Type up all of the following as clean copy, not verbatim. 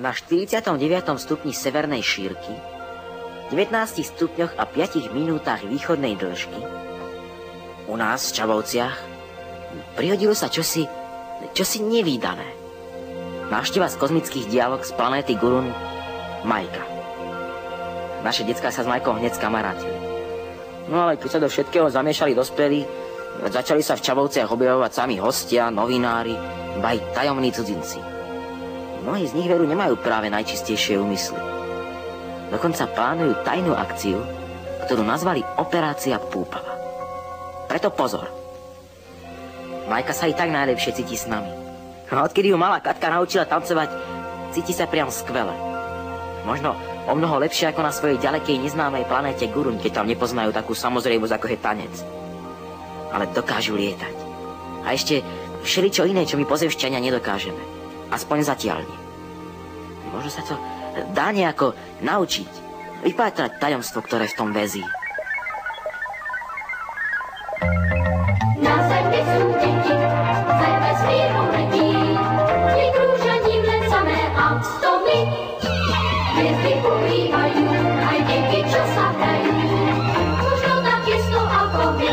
na 49. stupni severnej šírky, 19 stupňoch a 5 minútach východnej dĺžky, u nás v Čabovciach prihodilo sa čosi nevídané. Návšteva z kozmických dialog z planéty Gurun Majka. Naše decká sa s Majkou hneď skamarátili. No ale keď sa do všetkého zamiešali dospelí, začali sa v Čabovciach objavovať sami hostia, novinári, ba aj tajomní cudzinci. Mnohí z nich veru nemajú práve najčistejšie úmysly. Dokonca plánujú tajnú akciu, ktorú nazvali Operácia Púpava. Preto pozor. Majka sa i tak najlepšie cíti s nami. A odkedy ju malá Katka naučila tancovať, cíti sa priam skvele. Možno o mnoho lepšie ako na svojej ďalekej neznámej planéte Gurun, keď tam nepoznajú takú samozrejmosť, ako je tanec. Ale dokážu lietať. A ešte všeličo iné, čo my pozemšťania nedokážeme. Aspoň zatiaľ nie. Možno sa to dá nejako naučiť. Vypátrať tajomstvo, ktoré v tom väzí. Na zemi sú deti, ve vesmíru letí, vykrúžením len samé atomy. Hviezdy ubíhajú, aj deti, čo sa hrajú, možno tak isto ako my.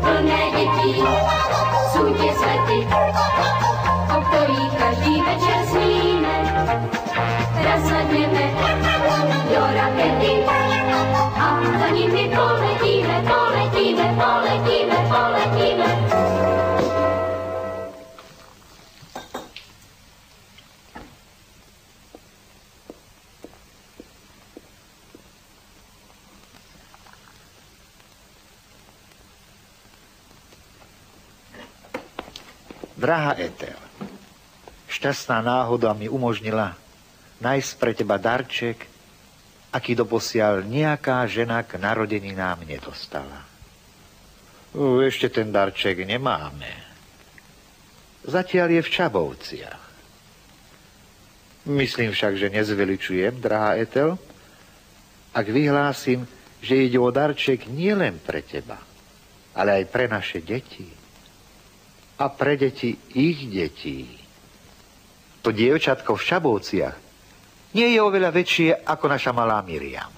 Plné detí sú tie svety, o ktorých každý večer sníme. Raz sadneme do rakety a za nimi poletíme, poletíme, poletíme, poletíme. Drahá Ethel, šťastná náhoda mi umožnila nájsť pre teba darček, aký doposiaľ nejaká žena k narodeninám nedostala. Ešte ten darček nemáme. Zatiaľ je v Čabovciach. Myslím však, že nezveličujem, drahá Ethel, ak vyhlásim, že ide o darček nielen pre teba, ale aj pre naše deti. A pre deti ich detí. To dievčatko v Čabovciach nie je oveľa väčšie ako naša malá Miriam.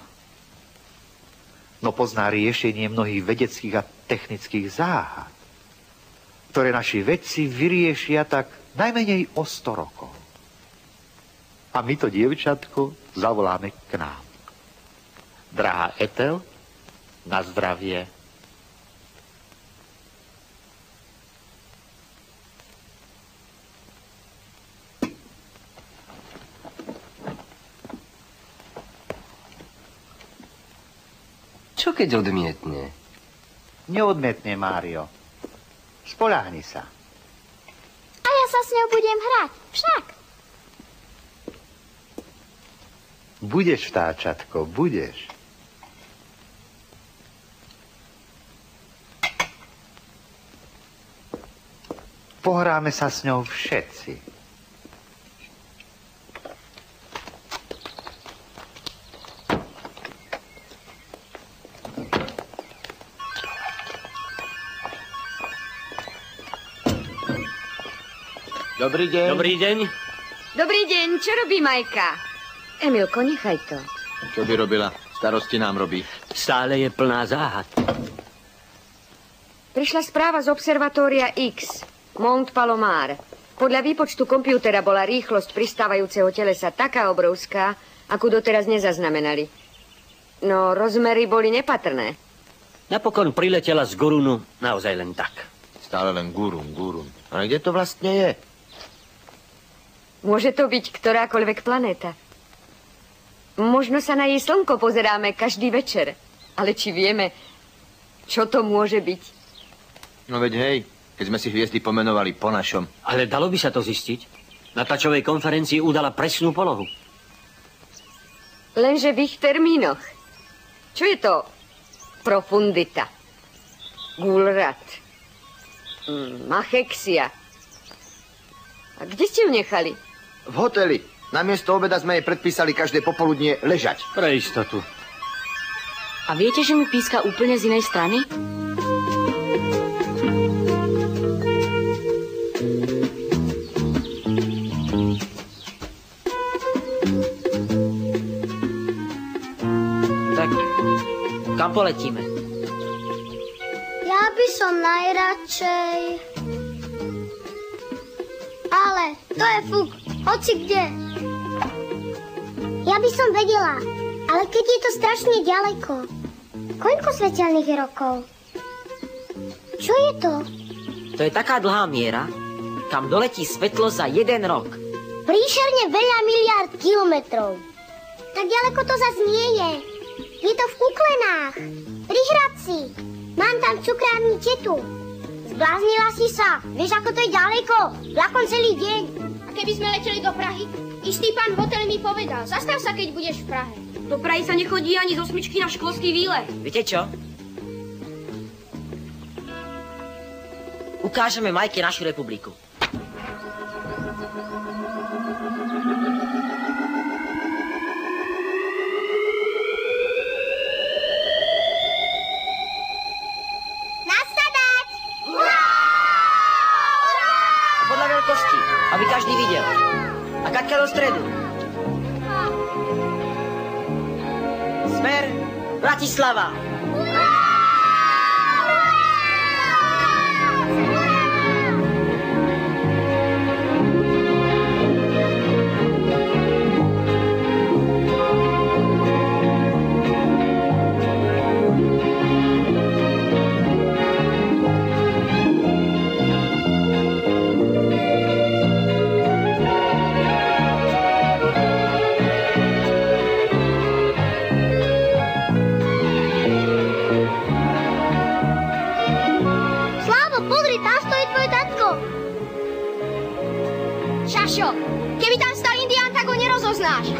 No pozná riešenie mnohých vedeckých a technických záhad, ktoré naši vedci vyriešia tak najmenej o 100 rokov. A my to dievčatko zavoláme k nám. Drahá Ethel, na zdravie. Čo keď odmietne? Neodmietne, Mário. Spoľahni sa. A ja sa s ňou budem hrať, však. Budeš, vtáčatko, budeš. Pohráme sa s ňou všetci. Dobrý deň. Dobrý deň. Dobrý deň, čo robí Majka? Emilko, nechaj to. Čo by robila? Starosti nám robí. Stále je plná záhad. Prišla správa z observatória X, Mont Palomar. Podľa výpočtu kompjútera bola rýchlosť pristávajúceho telesa taká obrovská, akú doteraz nezaznamenali. No rozmery boli nepatrné. Napokon priletela z Gurunu naozaj len tak. Stále len Gurun. Ale kde to vlastne je? Môže to byť ktorákoľvek planéta. Možno sa na jej slnko pozeráme každý večer. Ale či vieme, čo to môže byť? No veď hej, keď sme si hviezdy pomenovali po našom. Ale dalo by sa to zistiť. Na tlačovej konferencii udala presnú polohu. Lenže v ich termínoch. Čo je to profundita? Gulrat. Machexia. A kde ste ju nechali? V hoteli. Namiesto obeda sme jej predpísali každé popoludnie ležať. Pre istotu. A viete, že mi píska úplne z inej strany? Kam poletíme? Ja by som najradšej... Ale to je fuk, hoci kde. Ja by som vedela, ale keď je to strašne ďaleko. Koľko svetelných rokov? Čo je to? To je taká dlhá miera, kam doletí svetlo za 1 rok. Príšerne veľa miliárd kilometrov. Tak ďaleko to zas nie je. Je to v kuklenách. Pri Hradci. Mám tam cukrárni tetu. Zbláznila si sa. Vieš, ako to je ďaleko? Vlakom celý deň. A keby sme leteli do Prahy? Istý pán v hoteli mi povedal. Zastav sa, keď budeš v Prahe. Do Prahy sa nechodí ani z 8 na školský výlet. Viete čo? Ukážeme Majke našu republiku. Podľa veľkosti, aby každý videl. A Kaťka do stredu. Smer Bratislava. Šašo, keby tam stal indián, tak ho nerozoznáš.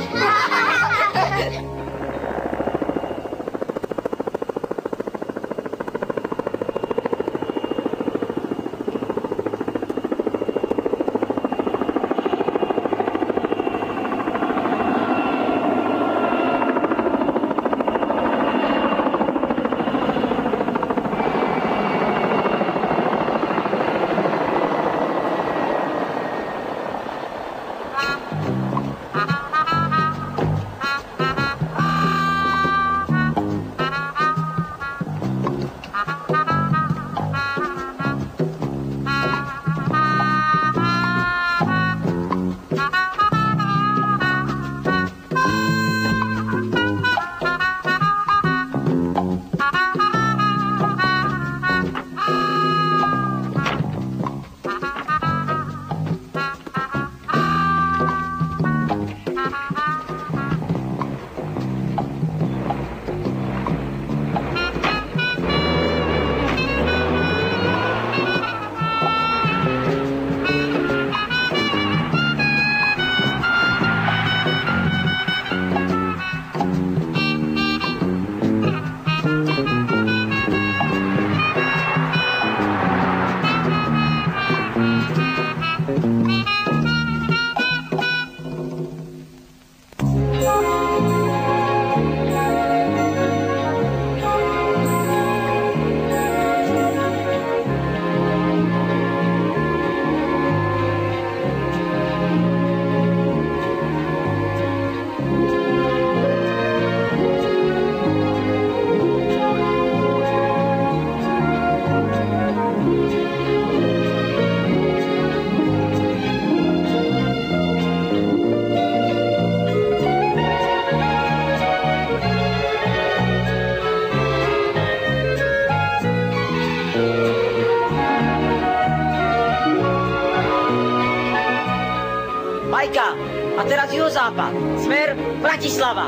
Majka, a teraz juhozápad, smer Bratislava.